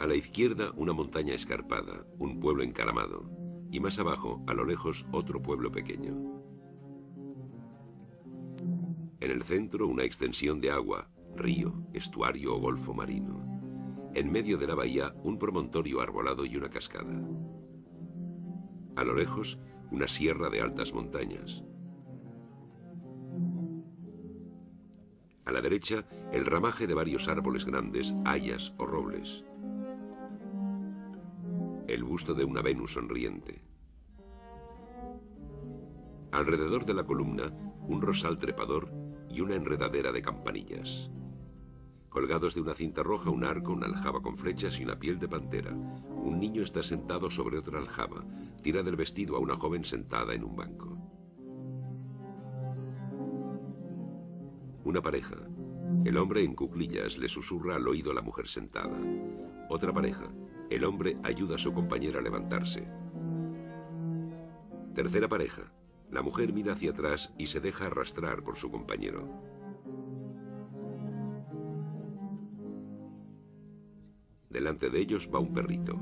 A la izquierda, una montaña escarpada, un pueblo encaramado, y más abajo, a lo lejos, otro pueblo pequeño. En el centro, una extensión de agua, río, estuario o golfo marino. En medio de la bahía, un promontorio arbolado y una cascada. A lo lejos, una sierra de altas montañas. A la derecha, el ramaje de varios árboles grandes, hayas o robles. El busto de una Venus sonriente. Alrededor de la columna, un rosal trepador y una enredadera de campanillas. Colgados de una cinta roja, un arco, una aljaba con flechas y una piel de pantera. Un niño está sentado sobre otra aljaba. Tira del vestido a una joven sentada en un banco. Una pareja. El hombre en cuclillas le susurra al oído a la mujer sentada. Otra pareja. El hombre ayuda a su compañera a levantarse. Tercera pareja. La mujer mira hacia atrás y se deja arrastrar por su compañero. Delante de ellos va un perrito.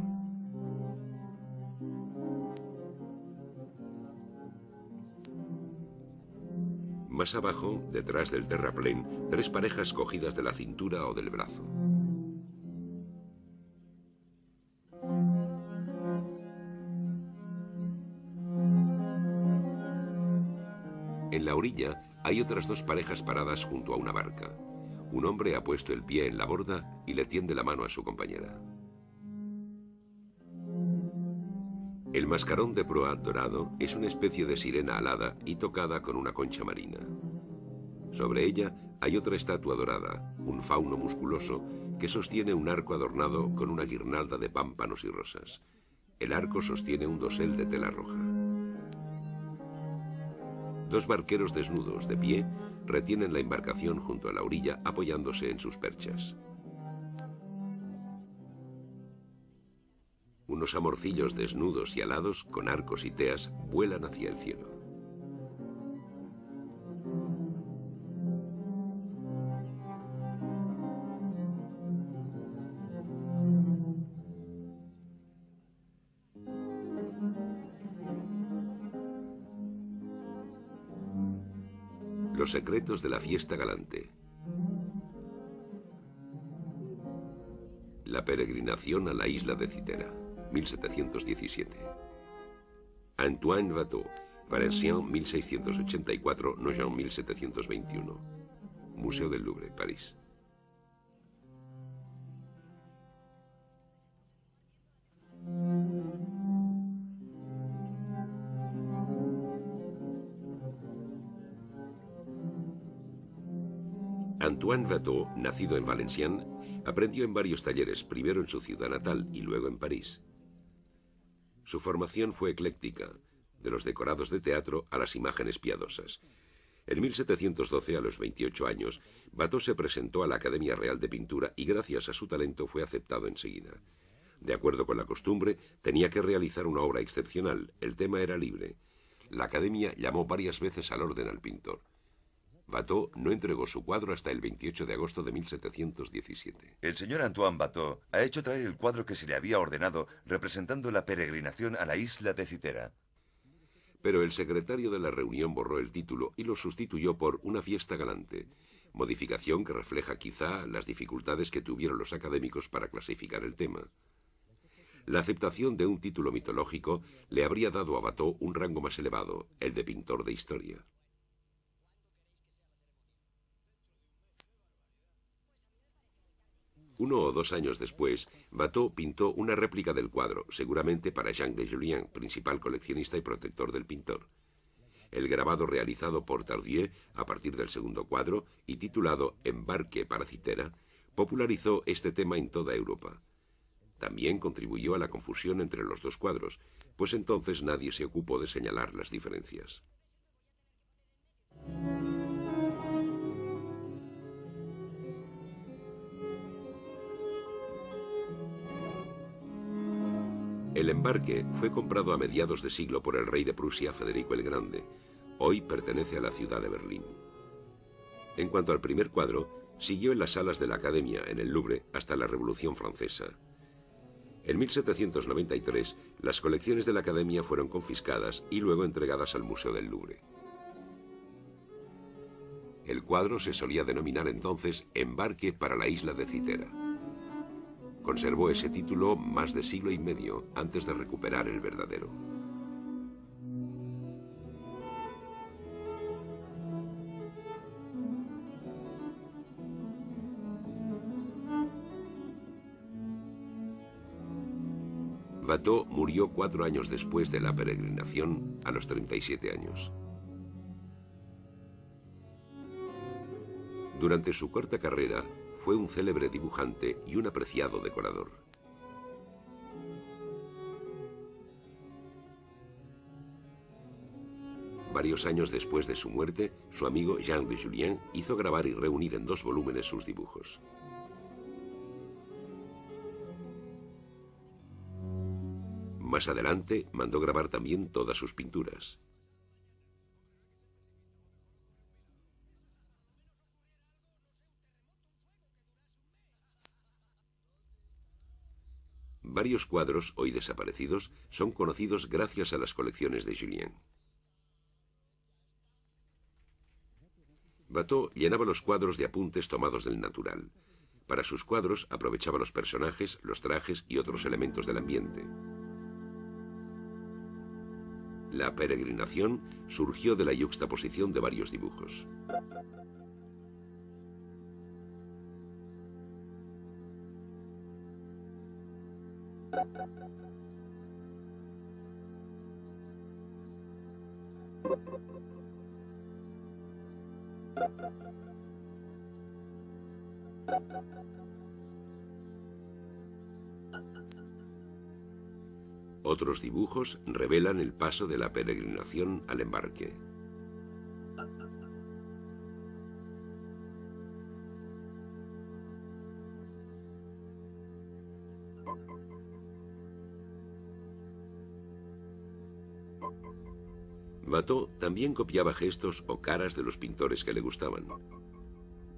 Más abajo, detrás del terraplén, tres parejas cogidas de la cintura o del brazo. En la orilla hay otras dos parejas paradas junto a una barca. Un hombre ha puesto el pie en la borda y le tiende la mano a su compañera. El mascarón de proa dorado es una especie de sirena alada y tocada con una concha marina. Sobre ella hay otra estatua dorada, un fauno musculoso, que sostiene un arco adornado con una guirnalda de pámpanos y rosas. El arco sostiene un dosel de tela roja. Dos barqueros desnudos, de pie, retienen la embarcación junto a la orilla apoyándose en sus perchas. Unos amorcillos desnudos y alados, con arcos y teas, vuelan hacia el cielo. Los secretos de la fiesta galante. La peregrinación a la isla de Citera, 1717. Antoine Watteau, Valenciennes, 1684, Nogent, 1721. Museo del Louvre, París. Antoine Watteau, nacido en Valenciennes, aprendió en varios talleres, primero en su ciudad natal y luego en París. Su formación fue ecléctica, de los decorados de teatro a las imágenes piadosas. En 1712, a los 28 años, Watteau se presentó a la Academia Real de Pintura y gracias a su talento fue aceptado enseguida. De acuerdo con la costumbre, tenía que realizar una obra excepcional, el tema era libre. La Academia llamó varias veces al orden al pintor. Watteau no entregó su cuadro hasta el 28 de agosto de 1717. El señor Antoine Watteau ha hecho traer el cuadro que se le había ordenado representando la peregrinación a la isla de Citera. Pero el secretario de la reunión borró el título y lo sustituyó por Una fiesta galante, modificación que refleja quizá las dificultades que tuvieron los académicos para clasificar el tema. La aceptación de un título mitológico le habría dado a Watteau un rango más elevado, el de pintor de historia. Uno o dos años después, Watteau pintó una réplica del cuadro, seguramente para Jean de Julien, principal coleccionista y protector del pintor. El grabado realizado por Tardieu a partir del segundo cuadro y titulado Embarque para Citera, popularizó este tema en toda Europa. También contribuyó a la confusión entre los dos cuadros, pues entonces nadie se ocupó de señalar las diferencias. El embarque fue comprado a mediados de siglo por el rey de Prusia, Federico el Grande. Hoy pertenece a la ciudad de Berlín. En cuanto al primer cuadro, siguió en las salas de la Academia, en el Louvre, hasta la Revolución Francesa. En 1793, las colecciones de la Academia fueron confiscadas y luego entregadas al Museo del Louvre. El cuadro se solía denominar entonces Embarque para la isla de Citera. Conservó ese título más de siglo y medio antes de recuperar el verdadero. Watteau murió 4 años después de la peregrinación, a los 37 años. Durante su corta carrera, fue un célebre dibujante y un apreciado decorador. Varios años después de su muerte, su amigo Jean de Julien hizo grabar y reunir en 2 volúmenes sus dibujos. Más adelante, mandó grabar también todas sus pinturas. Varios cuadros, hoy desaparecidos, son conocidos gracias a las colecciones de Julien. Watteau llenaba los cuadros de apuntes tomados del natural. Para sus cuadros aprovechaba los personajes, los trajes y otros elementos del ambiente. La peregrinación surgió de la yuxtaposición de varios dibujos. Otros dibujos revelan el paso de la peregrinación al embarque. Watteau también copiaba gestos o caras de los pintores que le gustaban.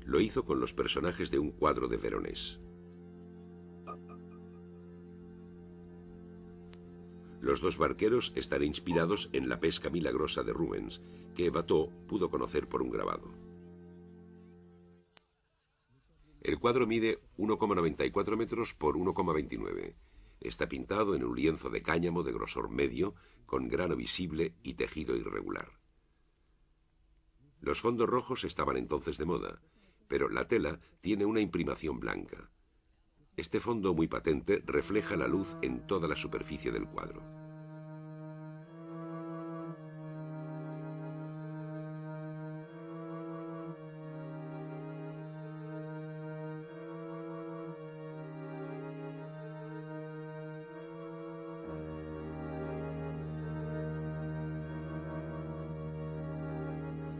Lo hizo con los personajes de un cuadro de Veronés. Los 2 barqueros están inspirados en La pesca milagrosa de Rubens, que Watteau pudo conocer por un grabado. El cuadro mide 1,94 metros por 1,29. Está pintado en un lienzo de cáñamo de grosor medio, con grano visible y tejido irregular. Los fondos rojos estaban entonces de moda, pero la tela tiene una imprimación blanca. Este fondo muy patente refleja la luz en toda la superficie del cuadro.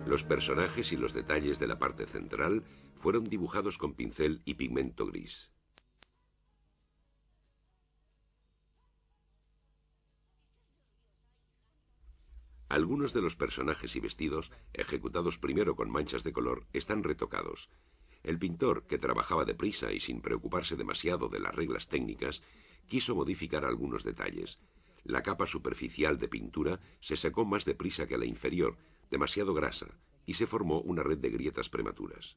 Los personajes y los detalles de la parte central fueron dibujados con pincel y pigmento gris. Algunos de los personajes y vestidos, ejecutados primero con manchas de color, están retocados. El pintor, que trabajaba deprisa y sin preocuparse demasiado de las reglas técnicas, quiso modificar algunos detalles. La capa superficial de pintura se secó más deprisa que la inferior, demasiado grasa, y se formó una red de grietas prematuras.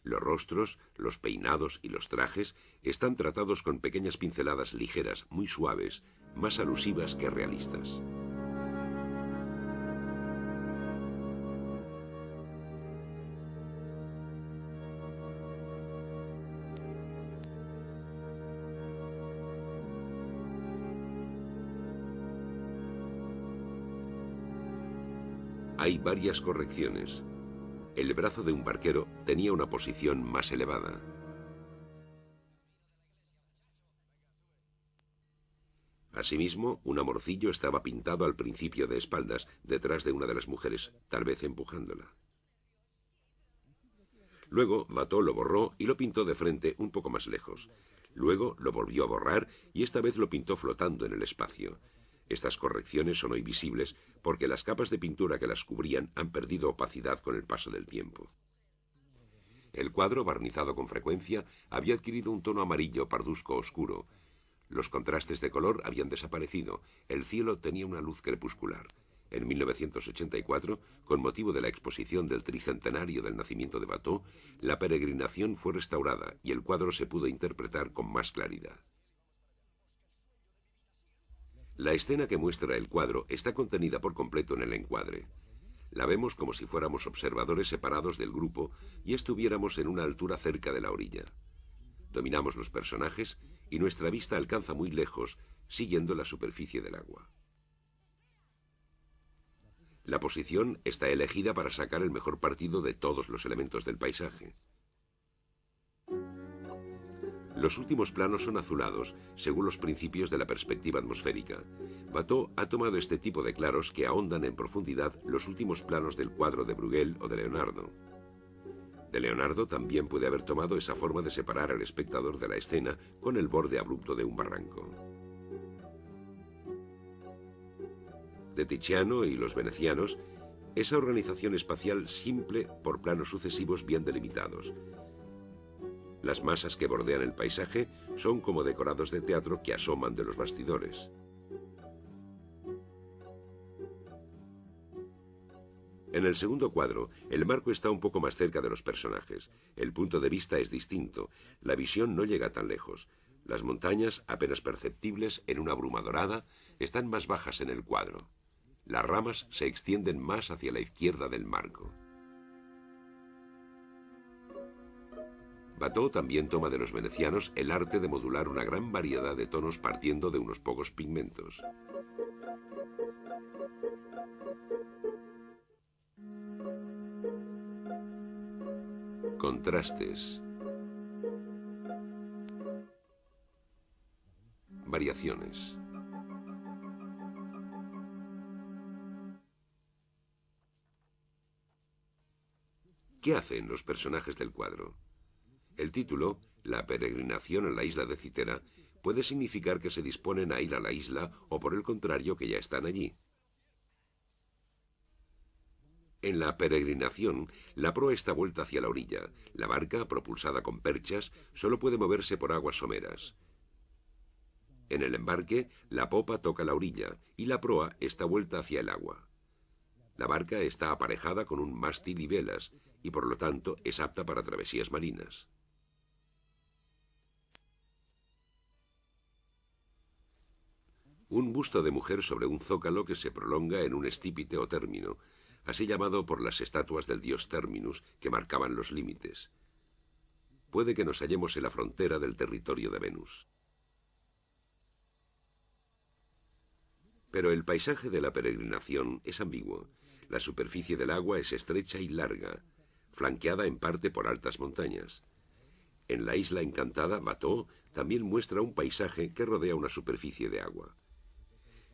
Los rostros, los peinados y los trajes están tratados con pequeñas pinceladas ligeras, muy suaves, más alusivas que realistas. Hay varias correcciones. El brazo de un barquero tenía una posición más elevada. Asimismo, un amorcillo estaba pintado al principio de espaldas, detrás de una de las mujeres, tal vez empujándola. Luego, Watteau lo borró y lo pintó de frente un poco más lejos. Luego lo volvió a borrar y esta vez lo pintó flotando en el espacio. Estas correcciones son hoy visibles porque las capas de pintura que las cubrían han perdido opacidad con el paso del tiempo. El cuadro, barnizado con frecuencia, había adquirido un tono amarillo parduzco oscuro. Los contrastes de color habían desaparecido. El cielo tenía una luz crepuscular. En 1984, con motivo de la exposición del tricentenario del nacimiento de Watteau, la peregrinación fue restaurada y el cuadro se pudo interpretar con más claridad. La escena que muestra el cuadro está contenida por completo en el encuadre. La vemos como si fuéramos observadores separados del grupo y estuviéramos en una altura cerca de la orilla. Dominamos los personajes y nuestra vista alcanza muy lejos, siguiendo la superficie del agua. La posición está elegida para sacar el mejor partido de todos los elementos del paisaje. Los últimos planos son azulados, según los principios de la perspectiva atmosférica. Watteau ha tomado este tipo de claros que ahondan en profundidad los últimos planos del cuadro de Bruegel o de Leonardo. De Leonardo también puede haber tomado esa forma de separar al espectador de la escena con el borde abrupto de un barranco. De Tiziano y los venecianos, esa organización espacial simple por planos sucesivos bien delimitados. Las masas que bordean el paisaje son como decorados de teatro que asoman de los bastidores. En el segundo cuadro, el marco está un poco más cerca de los personajes. El punto de vista es distinto. La visión no llega tan lejos. Las montañas, apenas perceptibles en una bruma dorada, están más bajas en el cuadro. Las ramas se extienden más hacia la izquierda del marco. Watteau también toma de los venecianos el arte de modular una gran variedad de tonos partiendo de unos pocos pigmentos. Contrastes. Variaciones. ¿Qué hacen los personajes del cuadro? El título, La peregrinación en la isla de Citera, puede significar que se disponen a ir a la isla o por el contrario que ya están allí. En la peregrinación, la proa está vuelta hacia la orilla. La barca, propulsada con perchas, solo puede moverse por aguas someras. En el embarque, la popa toca la orilla y la proa está vuelta hacia el agua. La barca está aparejada con un mástil y velas y por lo tanto es apta para travesías marinas. Un busto de mujer sobre un zócalo que se prolonga en un estípite o término, así llamado por las estatuas del dios Terminus que marcaban los límites. Puede que nos hallemos en la frontera del territorio de Venus. Pero el paisaje de la peregrinación es ambiguo. La superficie del agua es estrecha y larga, flanqueada en parte por altas montañas. En la isla encantada, Watteau también muestra un paisaje que rodea una superficie de agua.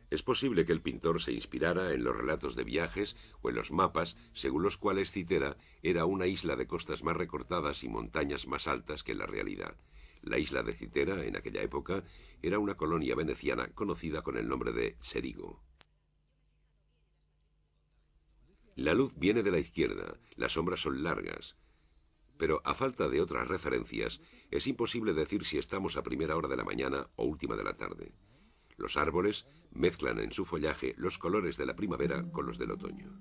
Es posible que el pintor se inspirara en los relatos de viajes o en los mapas según los cuales Citera era una isla de costas más recortadas y montañas más altas que la realidad. La isla de Citera, en aquella época, era una colonia veneciana conocida con el nombre de Cerigo. La luz viene de la izquierda, las sombras son largas, pero a falta de otras referencias, es imposible decir si estamos a primera hora de la mañana o última de la tarde. Los árboles mezclan en su follaje los colores de la primavera con los del otoño.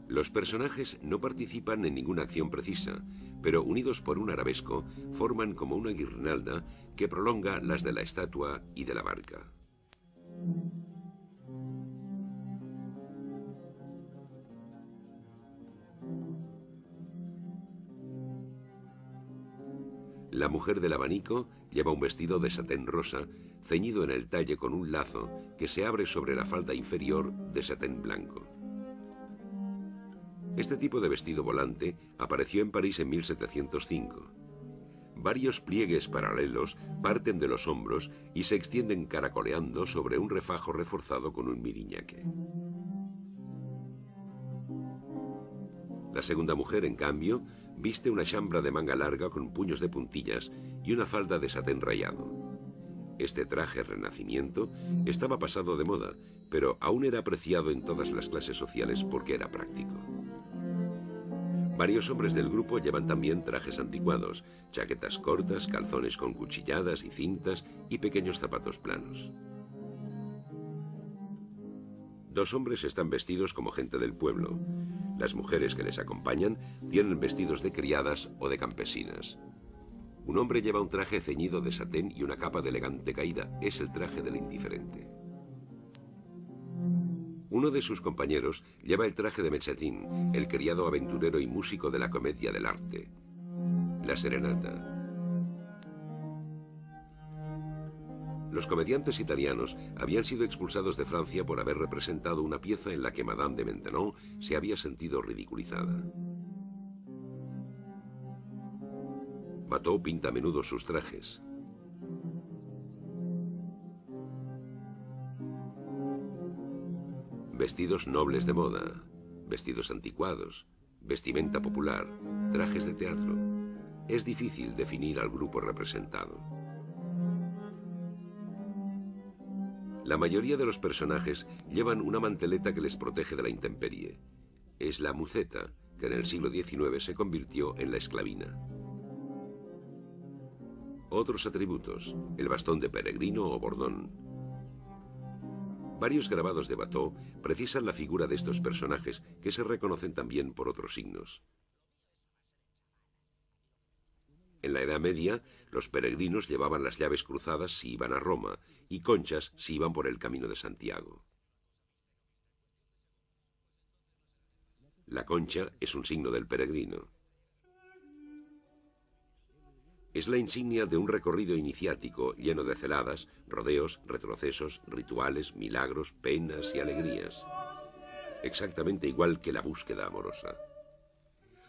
Los personajes no participan en ninguna acción precisa, pero unidos por un arabesco, forman como una guirnalda que prolonga las de la estatua y de la barca. La mujer del abanico lleva un vestido de satén rosa, ceñido en el talle con un lazo que se abre sobre la falda inferior de satén blanco. Este tipo de vestido volante apareció en París en 1705. Varios pliegues paralelos parten de los hombros y se extienden caracoleando sobre un refajo reforzado con un miriñaque. La segunda mujer, en cambio, viste una chambra de manga larga con puños de puntillas y una falda de satén rayado. Este traje renacimiento estaba pasado de moda, pero aún era apreciado en todas las clases sociales porque era práctico. Varios hombres del grupo llevan también trajes anticuados, chaquetas cortas, calzones con cuchilladas y cintas y pequeños zapatos planos. Dos hombres están vestidos como gente del pueblo. Las mujeres que les acompañan tienen vestidos de criadas o de campesinas. Un hombre lleva un traje ceñido de satén y una capa de elegante caída. Es el traje del indiferente. Uno de sus compañeros lleva el traje de Mezzatin, el criado aventurero y músico de la comedia del arte. La serenata. Los comediantes italianos habían sido expulsados de Francia por haber representado una pieza en la que Madame de Maintenon se había sentido ridiculizada. Watteau pinta a menudo sus trajes. Vestidos nobles de moda, vestidos anticuados, vestimenta popular, trajes de teatro. Es difícil definir al grupo representado. La mayoría de los personajes llevan una manteleta que les protege de la intemperie. Es la muceta, que en el siglo XIX se convirtió en la esclavina. Otros atributos, el bastón de peregrino o bordón. Varios grabados de Watteau precisan la figura de estos personajes, que se reconocen también por otros signos. En la Edad Media, los peregrinos llevaban las llaves cruzadas si iban a Roma y conchas si iban por el Camino de Santiago. La concha es un signo del peregrino. Es la insignia de un recorrido iniciático lleno de celadas, rodeos, retrocesos, rituales, milagros, penas y alegrías. Exactamente igual que la búsqueda amorosa.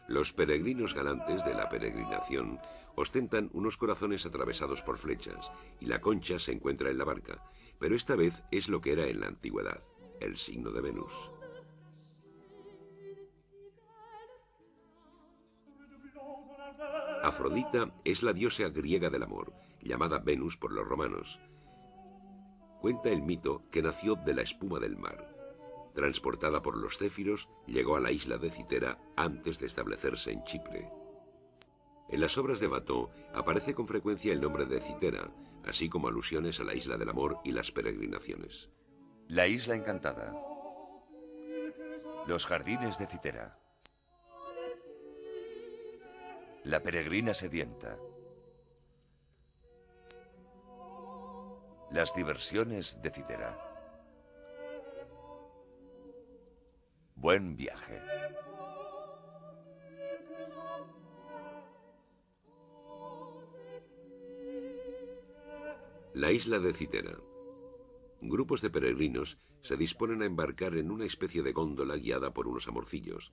Los peregrinos galantes de la peregrinación ostentan unos corazones atravesados por flechas y la concha se encuentra en la barca, pero esta vez es lo que era en la antigüedad, el signo de Venus. Afrodita es la diosa griega del amor, llamada Venus por los romanos. Cuenta el mito que nació de la espuma del mar. Transportada por los céfiros, llegó a la isla de Citera antes de establecerse en Chipre. En las obras de Watteau aparece con frecuencia el nombre de Citera, así como alusiones a la isla del amor y las peregrinaciones. La isla encantada. Los jardines de Citera. La peregrina sedienta. Las diversiones de Citera. Buen viaje. La isla de Citera. Grupos de peregrinos se disponen a embarcar en una especie de góndola guiada por unos amorcillos.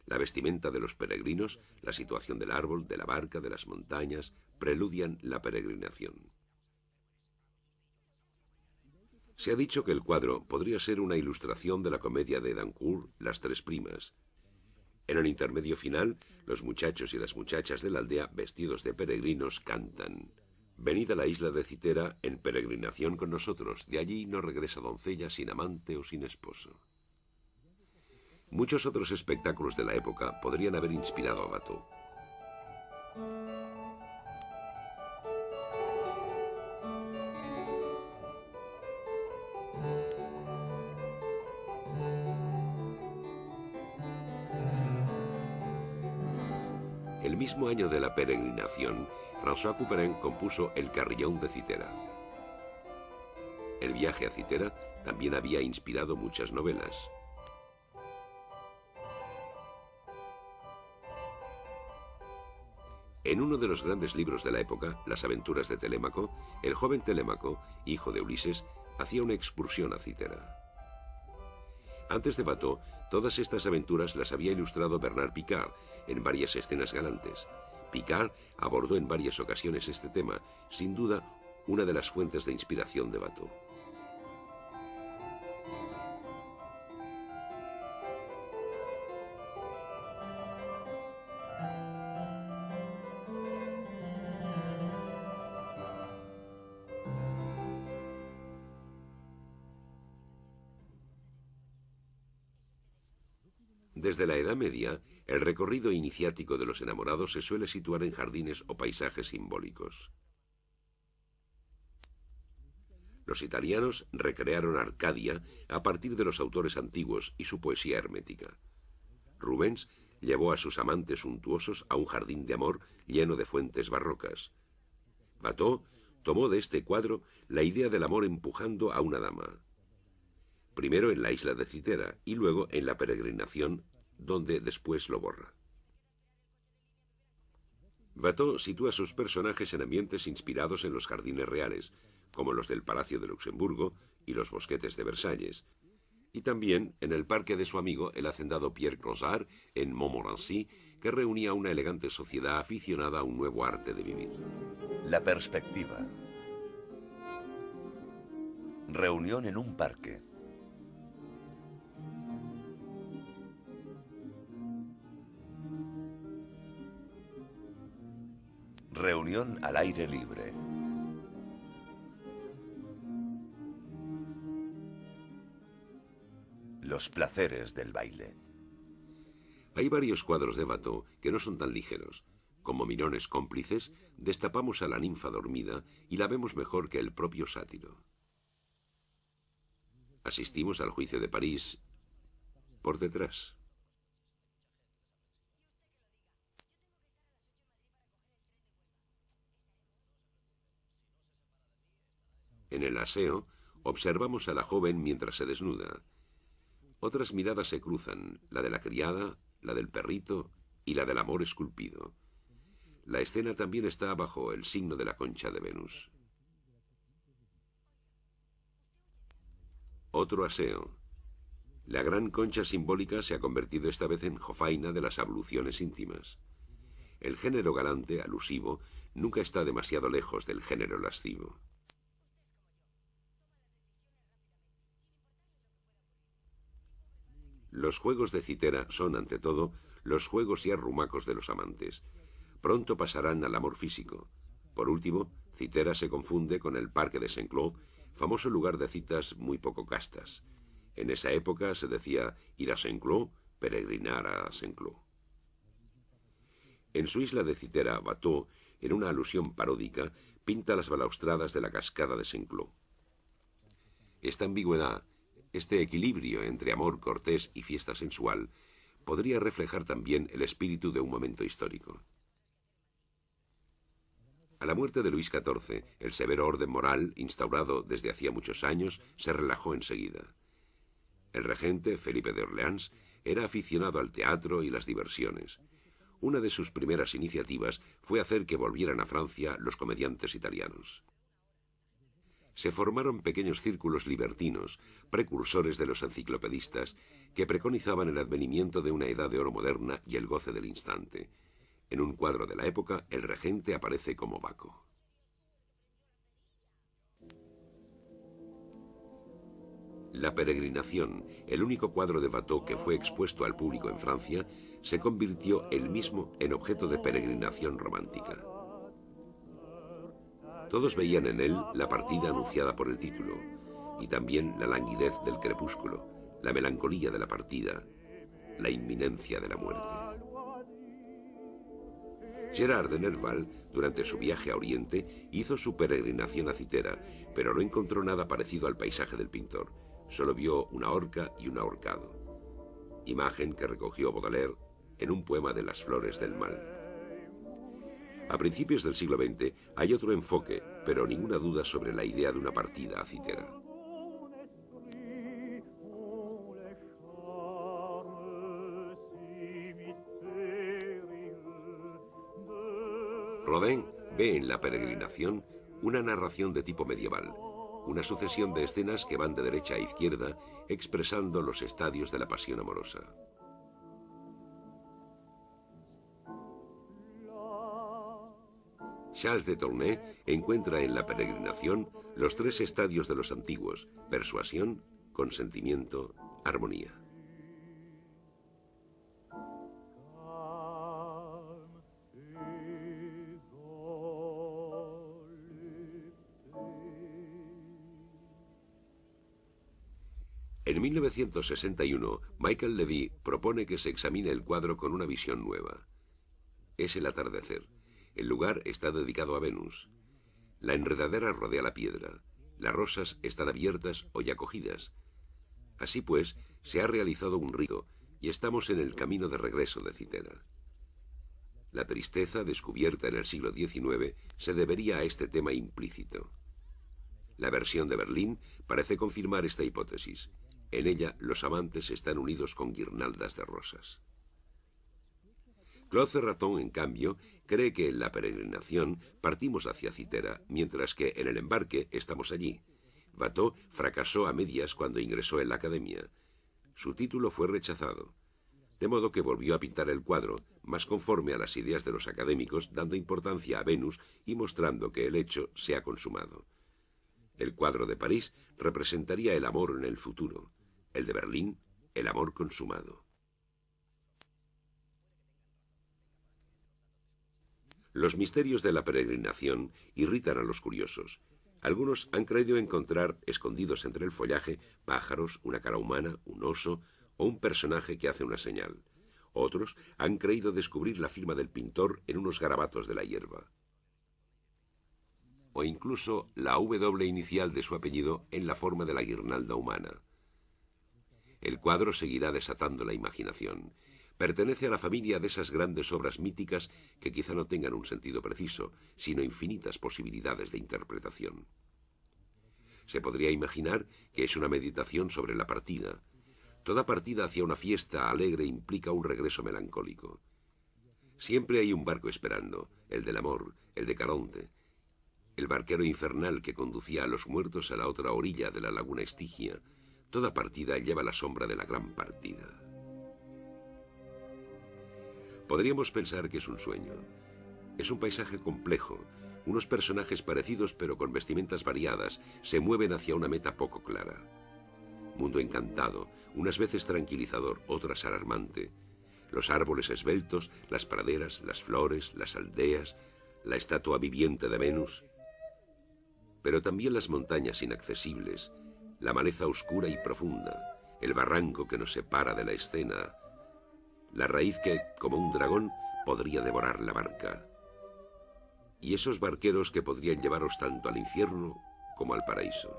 La vestimenta de los peregrinos, la situación del árbol, de la barca, de las montañas, preludian la peregrinación. Se ha dicho que el cuadro podría ser una ilustración de la comedia de Dancourt, Las Tres Primas. En el intermedio final, los muchachos y las muchachas de la aldea, vestidos de peregrinos, cantan: «Venid a la isla de Citera en peregrinación con nosotros, de allí no regresa doncella sin amante o sin esposo». Muchos otros espectáculos de la época podrían haber inspirado a Watteau. El mismo año de la peregrinación, François Couperin compuso El Carillón de Citera. El viaje a Citera también había inspirado muchas novelas. En uno de los grandes libros de la época, Las aventuras de Telémaco, el joven Telémaco, hijo de Ulises, hacía una excursión a Citera. Antes de Watteau, todas estas aventuras las había ilustrado Bernard Picard en varias escenas galantes. Picard abordó en varias ocasiones este tema, sin duda una de las fuentes de inspiración de Watteau. Desde la Edad Media, el recorrido iniciático de los enamorados se suele situar en jardines o paisajes simbólicos. Los italianos recrearon Arcadia a partir de los autores antiguos y su poesía hermética. Rubens llevó a sus amantes suntuosos a un jardín de amor lleno de fuentes barrocas. Watteau tomó de este cuadro la idea del amor empujando a una dama. Primero en la isla de Citera y luego en la peregrinación, donde después lo borra. Watteau sitúa sus personajes en ambientes inspirados en los jardines reales, como los del Palacio de Luxemburgo y los bosquetes de Versalles, y también en el parque de su amigo el hacendado Pierre Crozat en Montmorency, que reunía una elegante sociedad aficionada a un nuevo arte de vivir. La perspectiva. Reunión en un parque. Reunión al aire libre. Los placeres del baile. Hay varios cuadros de Watteau que no son tan ligeros. Como mirones cómplices, destapamos a la ninfa dormida y la vemos mejor que el propio sátiro. Asistimos al juicio de París por detrás. En el aseo, observamos a la joven mientras se desnuda. Otras miradas se cruzan, la de la criada, la del perrito y la del amor esculpido. La escena también está bajo el signo de la concha de Venus. Otro aseo. La gran concha simbólica se ha convertido esta vez en jofaina de las abluciones íntimas. El género galante, alusivo, nunca está demasiado lejos del género lascivo. Los juegos de Citera son, ante todo, los juegos y arrumacos de los amantes. Pronto pasarán al amor físico. Por último, Citera se confunde con el Parque de Saint-Cloud, famoso lugar de citas muy poco castas. En esa época se decía ir a Saint-Cloud, peregrinar a Saint-Cloud. En su isla de Citera, Watteau, en una alusión paródica, pinta las balaustradas de la cascada de Saint-Cloud. Esta ambigüedad, este equilibrio entre amor cortés y fiesta sensual, podría reflejar también el espíritu de un momento histórico. A la muerte de Luis XIV, el severo orden moral, instaurado desde hacía muchos años, se relajó enseguida. El regente, Felipe de Orleans, era aficionado al teatro y las diversiones. Una de sus primeras iniciativas fue hacer que volvieran a Francia los comediantes italianos. Se formaron pequeños círculos libertinos, precursores de los enciclopedistas, que preconizaban el advenimiento de una edad de oro moderna y el goce del instante. En un cuadro de la época, el regente aparece como Baco. La peregrinación, el único cuadro de Watteau que fue expuesto al público en Francia, se convirtió él mismo en objeto de peregrinación romántica. Todos veían en él la partida anunciada por el título, y también la languidez del crepúsculo, la melancolía de la partida, la inminencia de la muerte. Gerard de Nerval, durante su viaje a Oriente, hizo su peregrinación a Citera, pero no encontró nada parecido al paisaje del pintor. Solo vio una horca y un ahorcado, imagen que recogió Baudelaire en un poema de Las flores del mal. A principios del siglo XX hay otro enfoque, pero ninguna duda sobre la idea de una partida a Citera. Rodin ve en la peregrinación una narración de tipo medieval, una sucesión de escenas que van de derecha a izquierda expresando los estadios de la pasión amorosa. Charles de Tournai encuentra en la peregrinación los tres estadios de los antiguos: persuasión, consentimiento, armonía. En En 1961, Michael Levy propone que se examine el cuadro con una visión nueva. Es el atardecer. El lugar está dedicado a Venus. La enredadera rodea la piedra. Las rosas están abiertas o ya cogidas. Así pues, se ha realizado un rito y estamos en el camino de regreso de Citera. La tristeza, descubierta en el siglo XIX, se debería a este tema implícito. La versión de Berlín parece confirmar esta hipótesis. En ella, los amantes están unidos con guirnaldas de rosas. Claude Serraton, en cambio, cree que en la peregrinación partimos hacia Citera, mientras que en el embarque estamos allí. Watteau fracasó a medias cuando ingresó en la academia. Su título fue rechazado, de modo que volvió a pintar el cuadro, más conforme a las ideas de los académicos, dando importancia a Venus y mostrando que el hecho se ha consumado. El cuadro de París representaría el amor en el futuro, el de Berlín, el amor consumado. Los misterios de la peregrinación irritan a los curiosos. Algunos han creído encontrar, escondidos entre el follaje, pájaros, una cara humana, un oso o un personaje que hace una señal. Otros han creído descubrir la firma del pintor en unos garabatos de la hierba. O incluso la W inicial de su apellido en la forma de la guirnalda humana. El cuadro seguirá desatando la imaginación. Pertenece a la familia de esas grandes obras míticas que quizá no tengan un sentido preciso, sino infinitas posibilidades de interpretación. Se podría imaginar que es una meditación sobre la partida. Toda partida hacia una fiesta alegre implica un regreso melancólico. Siempre hay un barco esperando, el del amor, el de Caronte, el barquero infernal que conducía a los muertos a la otra orilla de la laguna Estigia. Toda partida lleva la sombra de la gran partida. Podríamos pensar que es un sueño. Es un paisaje complejo. Unos personajes parecidos pero con vestimentas variadas se mueven hacia una meta poco clara. Mundo encantado, unas veces tranquilizador, otras alarmante. Los árboles esbeltos, las praderas, las flores, las aldeas, la estatua viviente de Venus. Pero también las montañas inaccesibles, la maleza oscura y profunda, el barranco que nos separa de la escena, la raíz que, como un dragón, podría devorar la barca. Y esos barqueros que podrían llevaros tanto al infierno como al paraíso.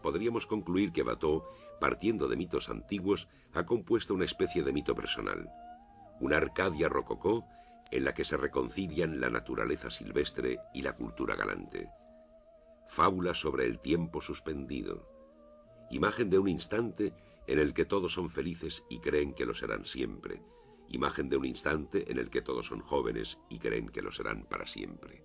Podríamos concluir que Watteau, partiendo de mitos antiguos, ha compuesto una especie de mito personal, una Arcadia rococó en la que se reconcilian la naturaleza silvestre y la cultura galante. Fábula sobre el tiempo suspendido, imagen de un instante en el que todos son felices y creen que lo serán siempre, imagen de un instante en el que todos son jóvenes y creen que lo serán para siempre.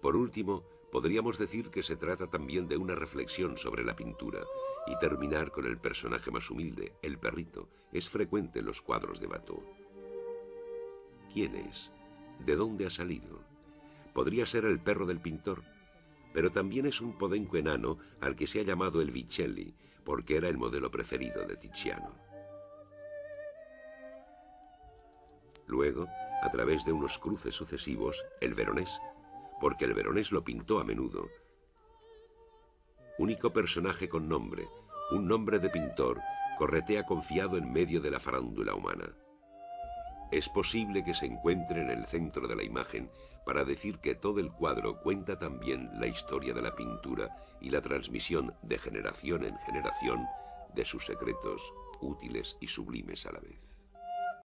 Por último, podríamos decir que se trata también de una reflexión sobre la pintura y terminar con el personaje más humilde, el perrito. Es frecuente en los cuadros de Watteau. ¿Quién es? ¿De dónde ha salido? Podría ser el perro del pintor, pero también es un podenco enano al que se ha llamado el Vicelli, porque era el modelo preferido de Tiziano. Luego, a través de unos cruces sucesivos, el veronés, porque el veronés lo pintó a menudo. Único personaje con nombre, un nombre de pintor, corretea confiado en medio de la farándula humana. Es posible que se encuentre en el centro de la imagen para decir que todo el cuadro cuenta también la historia de la pintura y la transmisión de generación en generación de sus secretos útiles y sublimes a la vez.